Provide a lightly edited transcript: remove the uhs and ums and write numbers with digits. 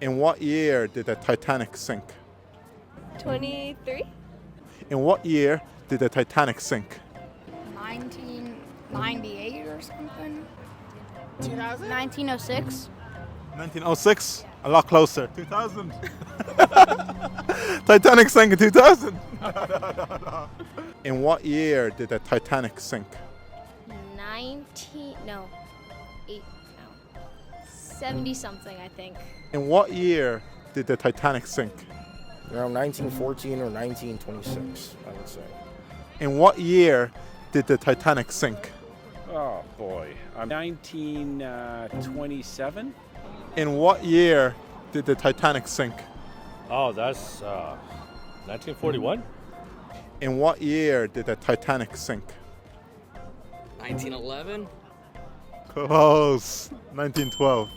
In what year did the Titanic sink? 23? In what year did the Titanic sink? 1998 or something. 2000? 1906. 1906? A lot closer. 2000. Titanic sank in 2000. No. In what year did the Titanic sink? 70 something, I think. In what year did the Titanic sink? Around 1914 or 1926, I would say. In what year did the Titanic sink? Oh boy. 1927? In what year did the Titanic sink? Oh, that's 1941? In what year did the Titanic sink? 1911? Close. 1912.